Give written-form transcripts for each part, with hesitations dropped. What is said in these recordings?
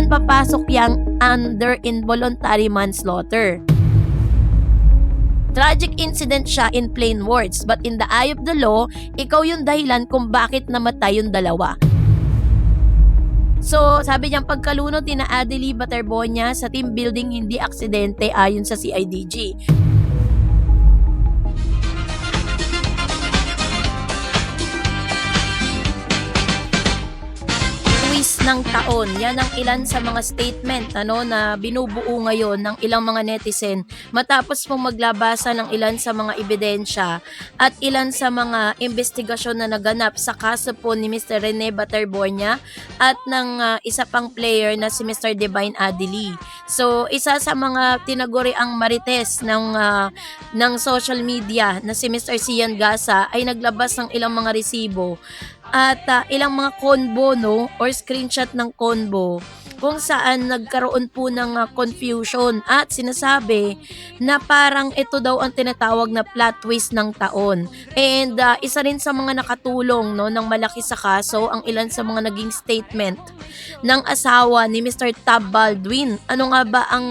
then papasok yang under involuntary manslaughter. Tragic incident siya in plain words, but in the eye of the law, ikaw yung dahilan kung bakit namatay yung dalawa. So, sabi niyang pagkalunod ni Adelie Baterbonia sa team building hindi aksidente ayon sa CIDG. Ng taon. Yan ang ilan sa mga statement na binubuo ngayon ng ilang mga netizen matapos pong maglabasan ng ilan sa mga ebidensya at ilan sa mga investigasyon na naganap sa kaso po ni Mr. Rene Baterbonia at ng isa pang player na si Mr. Divine Adelie. So, isa sa mga tinaguri ang marites ng social media na si Mr. Sian Gasa ay naglabas ng ilang mga resibo at ilang mga convo or screenshot ng convo kung saan nagkaroon po ng confusion at sinasabi na parang ito daw ang tinatawag na plot twist ng taon. And isa rin sa mga nakatulong ng malaki sa kaso ang ilan sa mga naging statement ng asawa ni Mr. Tab Baldwin. Ano nga ba ang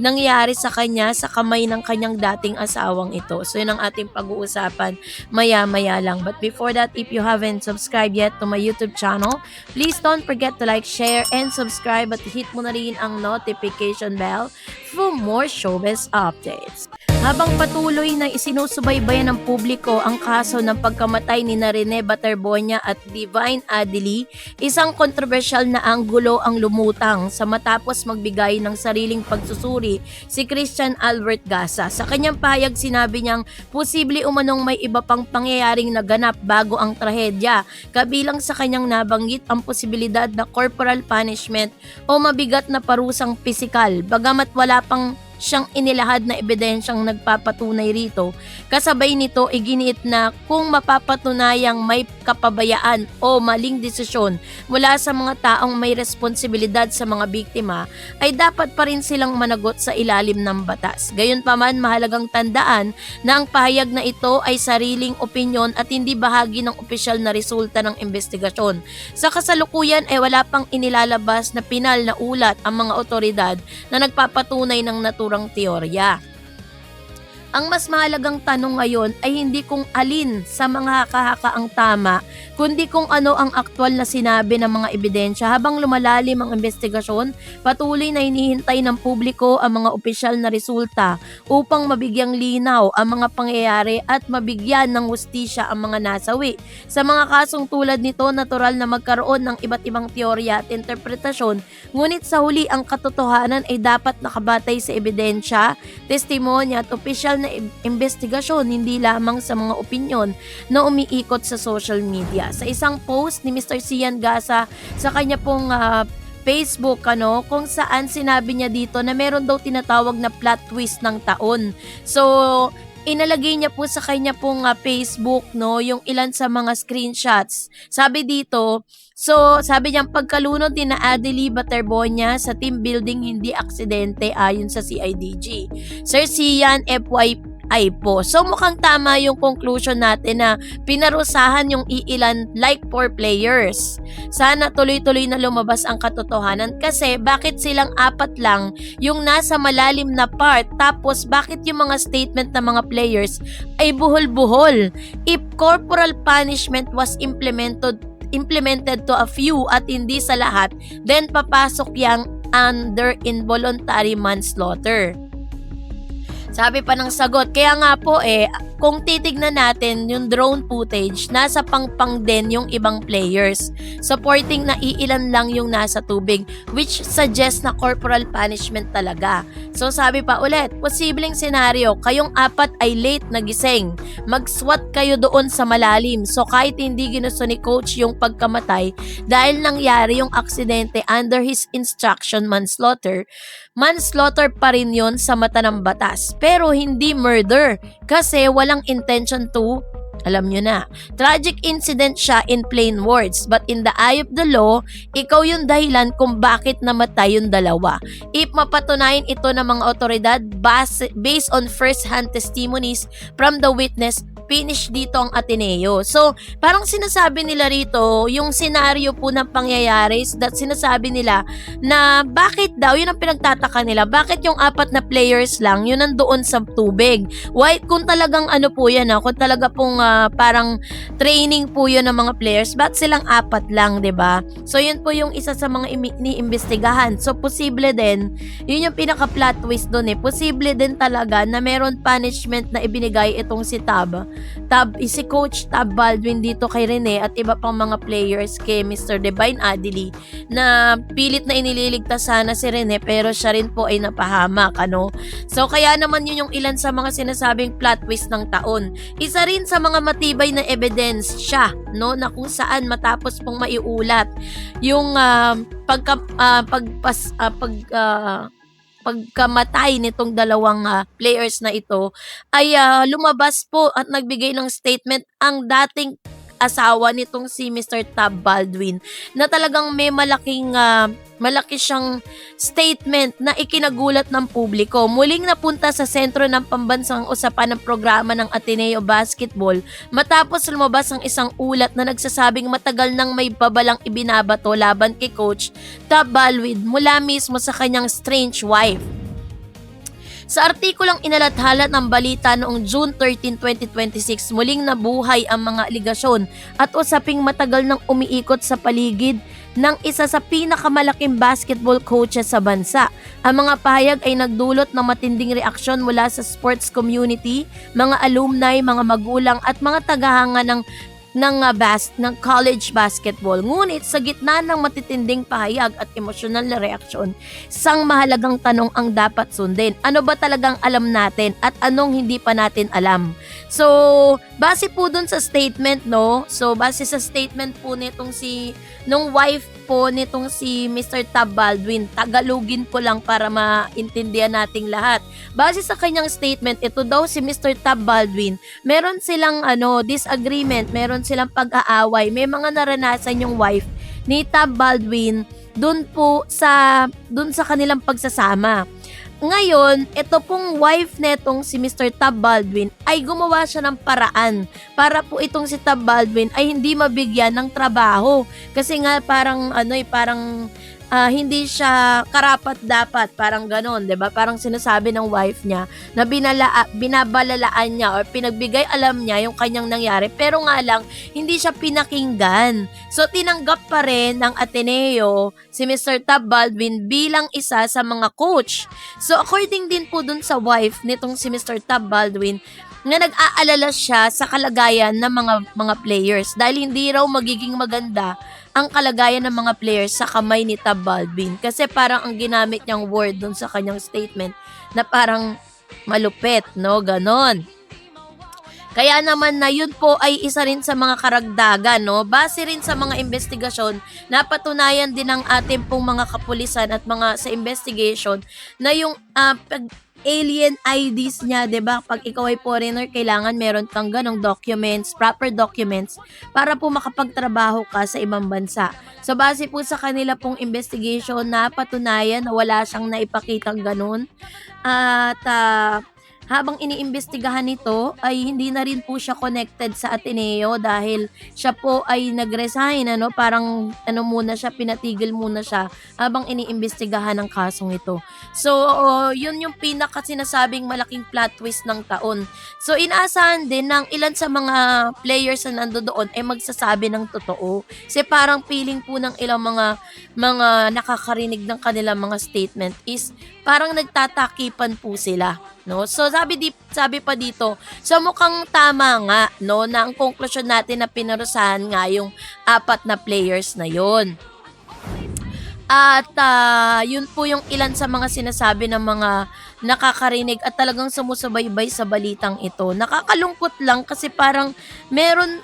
nangyari sa kanya sa kamay ng kanyang dating asawang ito? So yun ang ating pag-uusapan maya-maya lang. But before that, if you haven't subscribed yet to my YouTube channel, please don't forget to like, share, and subscribe at hit mo na rin ang notification bell for more showbiz updates. Habang patuloy na isinusubaybayan ng publiko ang kaso ng pagkamatay ni Rene Baterbonia at Divine Adelie, isang kontrobersyal na anggulo ang lumutang sa matapos magbigay ng sariling pagsusuri si Christian Albert Gasa. Sa kanyang pahayag sinabi niyang posible umanong may iba pang pangyayaring naganap bago ang trahedya, kabilang sa kanyang nabanggit ang posibilidad na corporal punishment o mabigat na parusang pisikal, bagamat wala pang siyang inilahad na ebidensyang nagpapatunay rito. Kasabay nito, iginiit na kung mapapatunayang may kapabayaan o maling desisyon mula sa mga taong may responsibilidad sa mga biktima, ay dapat pa rin silang managot sa ilalim ng batas. Gayunpaman, mahalagang tandaan na ang pahayag na ito ay sariling opinyon at hindi bahagi ng opisyal na resulta ng investigasyon. Sa kasalukuyan ay wala pang inilalabas na pinal na ulat ang mga otoridad na nagpapatunay ng naturang teorya. Ang mas mahalagang tanong ngayon ay hindi kung alin sa mga haka-haka ang tama, kundi kung ano ang aktwal na sinabi ng mga ebidensya. Habang lumalalim ang investigasyon, patuloy na hinihintay ng publiko ang mga opisyal na resulta upang mabigyang linaw ang mga pangyayari at mabigyan ng hustisya ang mga nasawi. Sa mga kasong tulad nito, natural na magkaroon ng iba't ibang teorya at interpretasyon, ngunit sa huli ang katotohanan ay dapat nakabatay sa ebidensya, testimonya at opisyal na investigasyon, hindi lamang sa mga opinyon na umiikot sa social media. Sa isang post ni Mr. Sian Gasa sa kanya pong Facebook kung saan sinabi niya dito na meron daw tinatawag na plot twist ng taon. So inalagay niya po sa kanya pong Facebook yung ilan sa mga screenshots. Sabi dito, sabi niya pagkalunod ni Adelie Baterbonia sa team building hindi aksidente ayon sa CIDG. Sir Sian FYI po. So mukhang tama yung conclusion natin na pinarusahan yung iilan like 4 players. Sana tuloy-tuloy na lumabas ang katotohanan kasi bakit silang 4 lang yung nasa malalim na part, tapos bakit yung mga statement ng mga players ay buhol-buhol? If corporal punishment was implemented to a few at hindi sa lahat, then papasok yang under involuntary manslaughter. Sabi pa ng sagot, kaya nga po kung titignan natin yung drone footage, nasa pangpang din yung ibang players. Supporting na iilan lang yung nasa tubig, which suggests na corporal punishment talaga. So sabi pa ulit, posibleng senaryo, kayong 4 ay late nagising. Mag-SWAT kayo doon sa malalim. So kahit hindi ginusto ni coach yung pagkamatay dahil nangyari yung aksidente under his instruction manslaughter pa rin yun sa mata ng batas. Pero hindi murder kasi walang intention to, alam nyo na. Tragic incident siya in plain words, but in the eye of the law, ikaw yung dahilan kung bakit namatay yung dalawa. If mapatunayan ito ng mga otoridad based on first-hand testimonies from the witness finish dito ang Ateneo. So, parang sinasabi nila rito, yung senaryo po ng pangyayari is that sinasabi nila na bakit daw, yun ang pinagtataka nila, bakit yung 4 na players lang, yun nandoon sa tubig. Why, kung talagang ano po yan, kung talaga pong parang training po yun ng mga players, ba't silang 4 lang, 'di ba? So, yun po yung isa sa mga iniimbestigahan. So, posible din, yun yung pinaka-plot twist doon posible din talaga na meron punishment na ibinigay itong si si Coach Tab Baldwin dito kay Rene at iba pang mga players kay Mr. Divine Adely na pilit na inililigtas sana si Rene pero siya rin po ay napahamak, ano? So, kaya naman yun yung ilan sa mga sinasabing plot twist ng taon. Isa rin sa mga matibay na evidence siya, no, na kung saan matapos pong maiulat yung pagkamatay nitong dalawang players na ito ay lumabas po at nagbigay ng statement ang dating asawa nitong si Mr. Tab Baldwin na talagang may malaki siyang statement na ikinagulat ng publiko. Muling napunta sa sentro ng pambansang usapan ng programa ng Ateneo Basketball matapos lumabas ang isang ulat na nagsasabing matagal nang may babalang ibinabato laban kay Coach Tab Baldwin mula mismo sa kanyang strange wife. Sa artikulang inalathala ng balita noong June 13, 2026, muling nabuhay ang mga aligasyon at usaping matagal nang umiikot sa paligid ng isa sa pinakamalaking basketball coaches sa bansa. Ang mga pahayag ay nagdulot ng matinding reaksyon mula sa sports community, mga alumni, mga magulang at mga tagahanga ng college basketball. Ngunit sa gitna ng matitinding pahayag at emosyonal na reaksyon, isang mahalagang tanong ang dapat sundin. Ano ba talagang alam natin at anong hindi pa natin alam? So, base po dun sa statement, no? So, base sa statement po nung wife po nitong si Mr. Tab Baldwin, Tagalogin ko lang para maintindihan nating lahat. Base sa kanyang statement, ito daw si Mr. Tab Baldwin, meron silang disagreement, meron silang pag-aaway, may mga naranasan yung wife ni Tab Baldwin dun sa kanilang pagsasama. Ngayon, ito pong wife netong si Mr. Tab Baldwin ay gumawa siya ng paraan para po itong si Tab Baldwin ay hindi mabigyan ng trabaho. Kasi nga parang hindi siya karapat-dapat, parang ganon, 'di ba? Parang sinasabi ng wife niya na binabalalaan niya or pinagbigay alam niya yung kanyang nangyari pero nga lang hindi siya pinakinggan. So tinanggap pa rin ng Ateneo si Mr. Tab Baldwin bilang isa sa mga coach. So according din po dun sa wife nitong si Mr. Tab Baldwin na nag-aalala siya sa kalagayan ng mga players dahil hindi raw magiging maganda ang kalagayan ng mga players sa kamay ni Tab Baldwin kasi parang ang ginamit niyang word dun sa kanyang statement na parang malupit, no? Ganon. Kaya naman na yun po ay isa rin sa mga karagdagan, no? Base rin sa mga investigasyon, napatunayan din ng ating pong mga kapulisan at mga sa investigation na yung alien IDs niya, 'di ba? Pag ikaw ay foreigner, kailangan meron kang ganong documents, proper documents para po makapagtrabaho ka sa ibang bansa. So base po sa kanila pong investigation, napatunayan na wala siyang naipakitang ganun. At habang iniimbestigahan nito ay hindi na rin po siya connected sa Ateneo dahil siya po ay nag-resign, parang muna siya, pinatigil muna siya habang iniimbestigahan ang kasong ito. So, yun yung pinaka sinasabing malaking plot twist ng taon. So, inaasahan din ng ilan sa mga players na nandoon ay magsasabi ng totoo. Kasi parang feeling po ng ilang mga nakakarinig ng kanilang mga statement is parang nagtatakipan po sila, no? So sabi pa dito, so mukhang tama nga, no, na ang konklusyon natin na pinarusahan nga yung 4 na players na yon. At yun po yung ilan sa mga sinasabi ng mga nakakarinig at talagang sumusubaybay sa balitang ito. Nakakalungkot lang kasi parang meron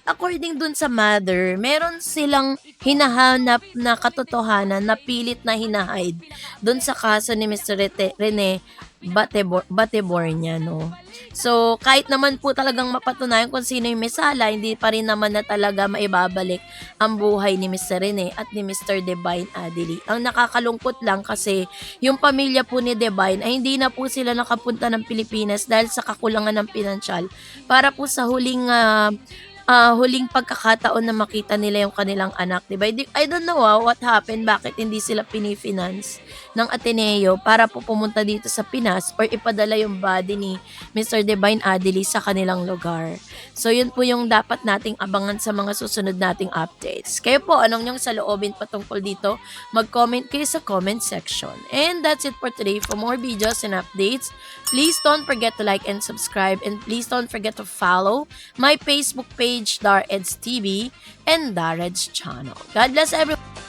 according dun sa mother, meron silang hinahanap na katotohanan na pilit na hinahide dun sa kaso ni Mr. Rene Batibor niya, no? So, kahit naman po talagang mapatunayan kung sino yung may sala, hindi pa rin naman na talaga maibabalik ang buhay ni Mr. Rene at ni Mr. Divine Adili. Ang nakakalungkot lang kasi yung pamilya po ni Divine ay hindi na po sila nakapunta ng Pilipinas dahil sa kakulangan ng pinansyal para po sa huling pagkakataon na makita nila yung kanilang anak, 'di ba? I don't know what happened, bakit hindi sila pini-finance ng Ateneo para po pumunta dito sa Pinas or ipadala yung body ni Mr. Divine Adili sa kanilang lugar. So yun po yung dapat nating abangan sa mga susunod nating updates. Kayo po, anong yung saloobin patungkol dito? Mag-comment kayo sa comment section. And that's it for today. For more videos and updates, please don't forget to like and subscribe, and please don't forget to follow my Facebook page, DarEds TV, and DarEds channel. God bless everyone!